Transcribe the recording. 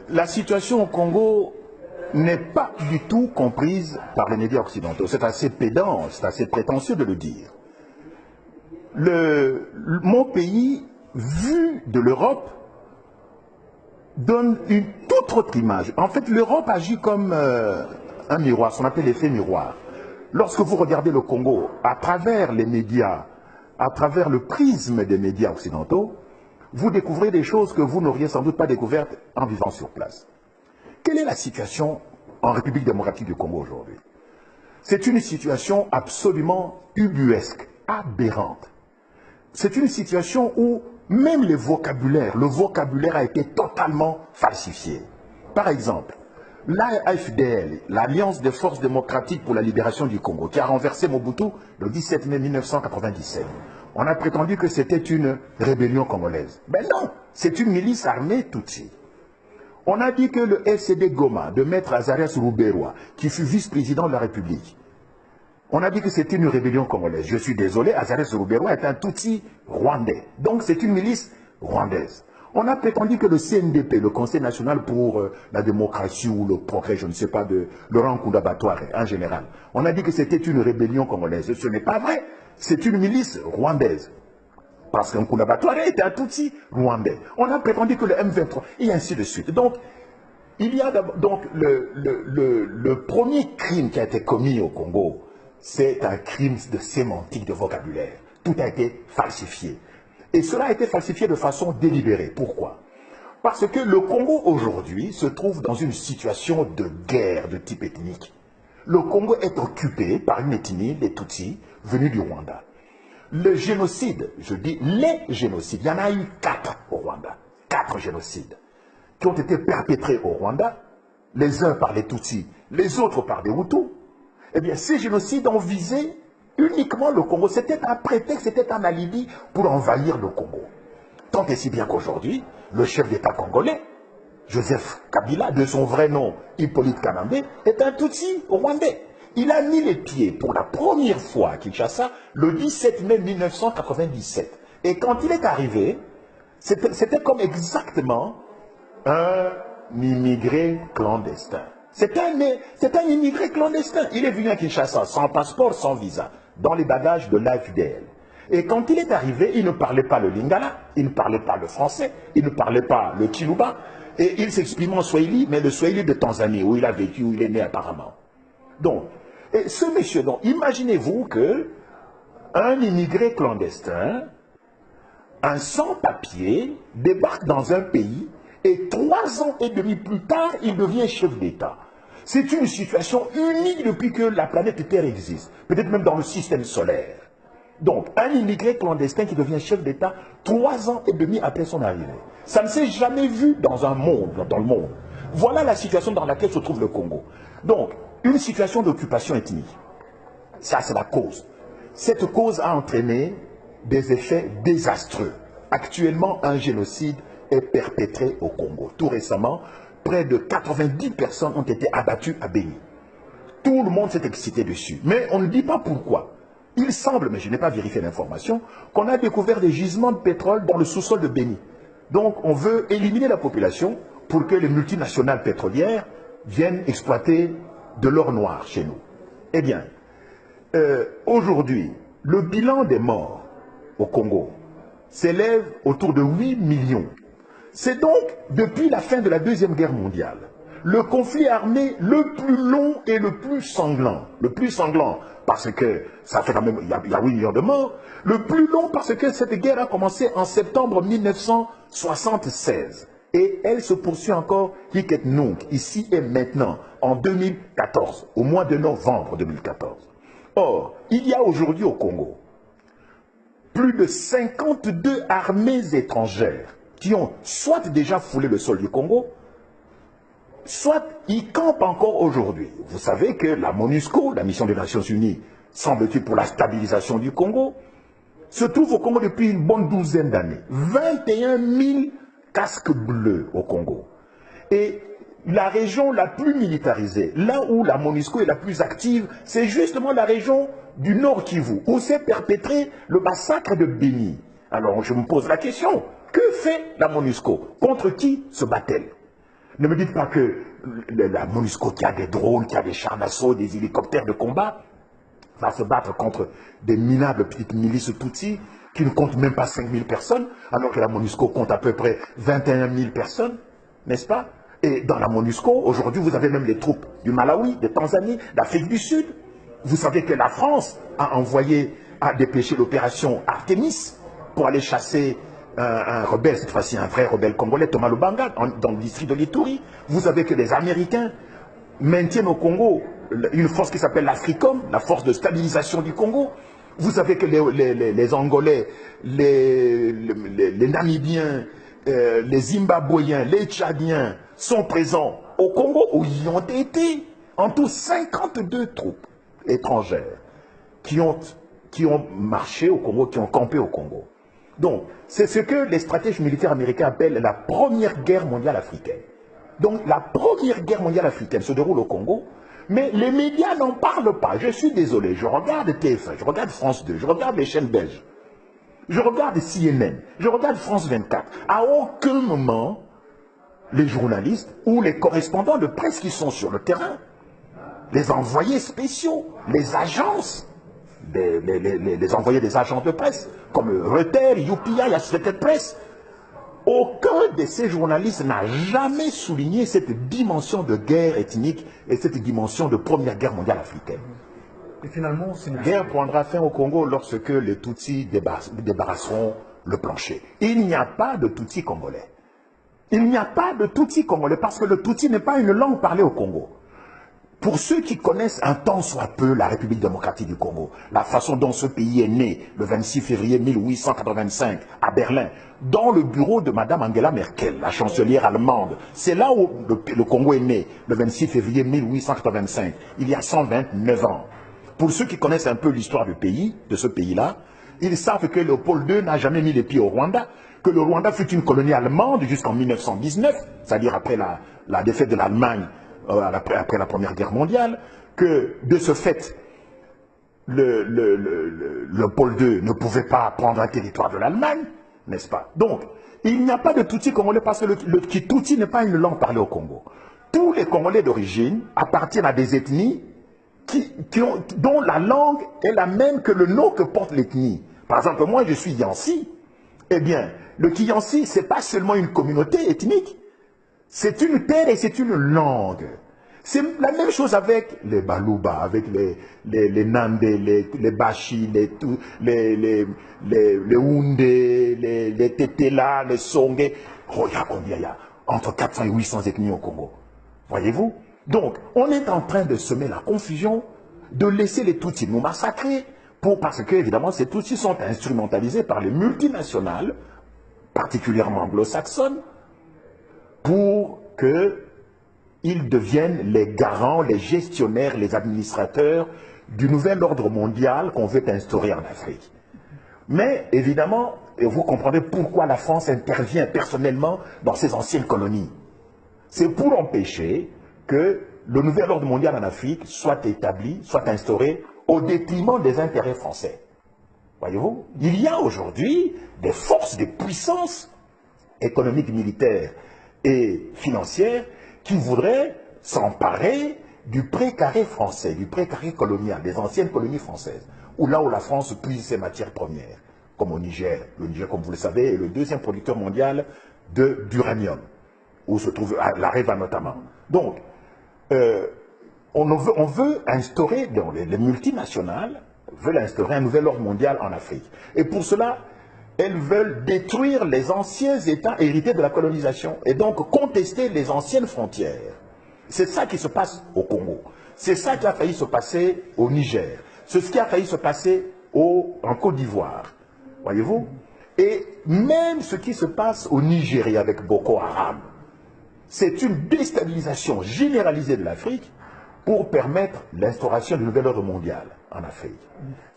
La situation au Congo n'est pas du tout comprise par les médias occidentaux. C'est assez pédant, c'est assez prétentieux de le dire. Mon pays, vu de l'Europe, donne une toute autre image. En fait, l'Europe agit comme un miroir, ce qu'on appelle l'effet miroir. Lorsque vous regardez le Congo à travers les médias, à travers le prisme des médias occidentaux, vous découvrez des choses que vous n'auriez sans doute pas découvertes en vivant sur place. Quelle est la situation en République démocratique du Congo aujourd'hui? C'est une situation absolument ubuesque, aberrante. C'est une situation où même le vocabulaire a été totalement falsifié. Par exemple, l'AFDL, l'Alliance des forces démocratiques pour la libération du Congo, qui a renversé Mobutu le 17 mai 1997. On a prétendu que c'était une rébellion congolaise. Ben non, c'est une milice armée Tutsi. On a dit que le FCD Goma de Maître Azarias Ruberwa, qui fut vice-président de la République, on a dit que c'était une rébellion congolaise. Je suis désolé, Azarias Ruberwa est un Tutsi rwandais. Donc c'est une milice rwandaise. On a prétendu que le CNDP, le Conseil national pour la démocratie ou le progrès, je ne sais pas, de Laurent Koudabatoire en général, on a dit que c'était une rébellion congolaise. Ce n'est pas vrai, c'est une milice rwandaise. Parce qu'un Koudabatoire était un Tutsi rwandais. On a prétendu que le M23, et ainsi de suite. Donc, il y a donc le premier crime qui a été commis au Congo, c'est un crime de sémantique, de vocabulaire. Tout a été falsifié. Et cela a été falsifié de façon délibérée. Pourquoi? Parce que le Congo aujourd'hui se trouve dans une situation de guerre de type ethnique. Le Congo est occupé par une ethnie, les Tutsis, venus du Rwanda. Le génocide, je dis les génocides, il y en a eu 4 au Rwanda. 4 génocides qui ont été perpétrés au Rwanda, les uns par les Tutsis, les autres par des Hutus. Eh bien, ces génocides ont visé uniquement le Congo. C'était un prétexte, c'était un alibi pour envahir le Congo. Tant et si bien qu'aujourd'hui, le chef d'État congolais, Joseph Kabila, de son vrai nom Hippolyte Kanambe, est un Tutsi rwandais. Il a mis les pieds pour la première fois à Kinshasa le 17 mai 1997. Et quand il est arrivé, c'était comme exactement un immigré clandestin. C'est un immigré clandestin. Il est venu à Kinshasa sans passeport, sans visa, dans les bagages de l'AFDL. Et quand il est arrivé, il ne parlait pas le lingala, il ne parlait pas le français, il ne parlait pas le kiluba, et il s'exprimait en swahili, mais le swahili de Tanzanie, où il a vécu, où il est né apparemment. Donc, et ce monsieur, donc, imaginez-vous que un immigré clandestin, un sans-papier, débarque dans un pays et 3 ans et demi plus tard, il devient chef d'État. C'est une situation unique depuis que la planète Terre existe, peut-être même dans le système solaire. Donc, un immigré clandestin qui devient chef d'État 3 ans et demi après son arrivée. Ça ne s'est jamais vu dans le monde. Voilà la situation dans laquelle se trouve le Congo. Donc, une situation d'occupation ethnique. Ça, c'est la cause. Cette cause a entraîné des effets désastreux. Actuellement, un génocide est perpétré au Congo. Tout récemment, près de 90 personnes ont été abattues à Béni. Tout le monde s'est excité dessus. Mais on ne dit pas pourquoi. Il semble, mais je n'ai pas vérifié l'information, qu'on a découvert des gisements de pétrole dans le sous-sol de Béni. Donc on veut éliminer la population pour que les multinationales pétrolières viennent exploiter de l'or noir chez nous. Eh bien, aujourd'hui, le bilan des morts au Congo s'élève autour de 8 millions. C'est donc, depuis la fin de la Deuxième Guerre mondiale, le conflit armé le plus long et le plus sanglant. Le plus sanglant parce que ça fait quand même, il y a 8 millions de morts. Le plus long parce que cette guerre a commencé en septembre 1976. Et elle se poursuit encore, ici et maintenant, en 2014, au mois de novembre 2014. Or, il y a aujourd'hui au Congo plus de 52 armées étrangères qui ont soit déjà foulé le sol du Congo, soit y campent encore aujourd'hui. Vous savez que la MONUSCO, la mission des Nations Unies, semble-t-il pour la stabilisation du Congo, se trouve au Congo depuis une bonne douzaine d'années. 21 000 casques bleus au Congo. Et la région la plus militarisée, là où la MONUSCO est la plus active, c'est justement la région du Nord Kivu, où s'est perpétré le massacre de Béni. Alors je me pose la question, que fait la MONUSCO? Contre qui se bat-elle? Ne me dites pas que la MONUSCO qui a des drones, qui a des chars d'assaut, des hélicoptères de combat, va se battre contre des minables petites milices Tutsis qui ne comptent même pas 5 000 personnes, alors que la MONUSCO compte à peu près 21 000 personnes, n'est-ce pas? Et dans la MONUSCO, aujourd'hui, vous avez même les troupes du Malawi, de Tanzanie, d'Afrique du Sud. Vous savez que la France a envoyé, a dépêché l'opération Artemis pour aller chasser un rebelle, cette fois-ci un vrai rebelle congolais, Thomas Lubanga, dans le district de l'Ituri. Vous savez que les Américains maintiennent au Congo une force qui s'appelle l'AFRICOM, la force de stabilisation du Congo. Vous savez que les Angolais, les Namibiens, les Zimbabwéens, les Tchadiens sont présents au Congo, où ils ont été. En tout, 52 troupes étrangères qui ont marché au Congo, qui ont campé au Congo. Donc, c'est ce que les stratèges militaires américains appellent la première guerre mondiale africaine. Donc, la première guerre mondiale africaine se déroule au Congo, mais les médias n'en parlent pas. Je suis désolé, je regarde TF1, je regarde France 2, je regarde les chaînes belges, je regarde CNN, je regarde France 24. À aucun moment, les journalistes ou les correspondants de presse qui sont sur le terrain, les envoyés spéciaux, les agences, les envoyés des agences de presse, comme Reuters, UPI, Associated Press, aucun de ces journalistes n'a jamais souligné cette dimension de guerre ethnique et cette dimension de première guerre mondiale africaine. Et finalement, cette guerre prendra fin au Congo lorsque les Tutsis débarrasseront le plancher. Il n'y a pas de Tutsis congolais. Il n'y a pas de Tutsis congolais parce que le Tutsi n'est pas une langue parlée au Congo. Pour ceux qui connaissent un tant soit peu la République démocratique du Congo, la façon dont ce pays est né le 26 février 1885 à Berlin, dans le bureau de Mme Angela Merkel, la chancelière allemande, c'est là où le Congo est né, le 26 février 1885, il y a 129 ans. Pour ceux qui connaissent un peu l'histoire du pays, de ce pays-là, ils savent que Léopold II n'a jamais mis les pieds au Rwanda, que le Rwanda fut une colonie allemande jusqu'en 1919, c'est-à-dire après la défaite de l'Allemagne après la Première Guerre mondiale, que de ce fait, Léopold II ne pouvait pas prendre un territoire de l'Allemagne, n'est-ce pas? Donc, il n'y a pas de Tutsi congolais parce que le Tutsi n'est pas une langue parlée au Congo. Tous les Congolais d'origine appartiennent à des ethnies dont la langue est la même que le nom que porte l'ethnie. Par exemple, moi je suis Yansi. Eh bien, le Kiyansi, ce n'est pas seulement une communauté ethnique, c'est une terre et c'est une langue. C'est la même chose avec les Baluba, avec les Nande, les Bashi, les Houndé, les Tetela, les Songé. Regarde combien il y a, entre 400 et 800 ethnies au Congo. Voyez-vous? Donc, on est en train de semer la confusion, de laisser les Tutsis nous massacrer, parce que, évidemment, ces Tutsis sont instrumentalisés par les multinationales, particulièrement anglo-saxonnes, pour qu'ils deviennent les garants, les gestionnaires, les administrateurs du nouvel ordre mondial qu'on veut instaurer en Afrique. Mais, évidemment, vous comprendrez pourquoi la France intervient personnellement dans ces anciennes colonies. C'est pour empêcher que le nouvel ordre mondial en Afrique soit établi, soit instauré au détriment des intérêts français. Voyez-vous? Il y a aujourd'hui des forces, des puissances économiques, militaires et financières qui voudraient s'emparer du précaré français, du précaré colonial, des anciennes colonies françaises, où là où la France puise ses matières premières, comme au Niger. Le Niger, comme vous le savez, est le deuxième producteur mondial d'uranium, où se trouve l'Areva notamment. Donc, on veut instaurer, les multinationales veulent instaurer un nouvel ordre mondial en Afrique. Et pour cela, elles veulent détruire les anciens États hérités de la colonisation et donc contester les anciennes frontières. C'est ça qui se passe au Congo. C'est ça qui a failli se passer au Niger. C'est ce qui a failli se passer en Côte d'Ivoire. Voyez-vous? Et même ce qui se passe au Nigeria avec Boko Haram, c'est une déstabilisation généralisée de l'Afrique pour permettre l'instauration du nouvel ordre mondial en Afrique.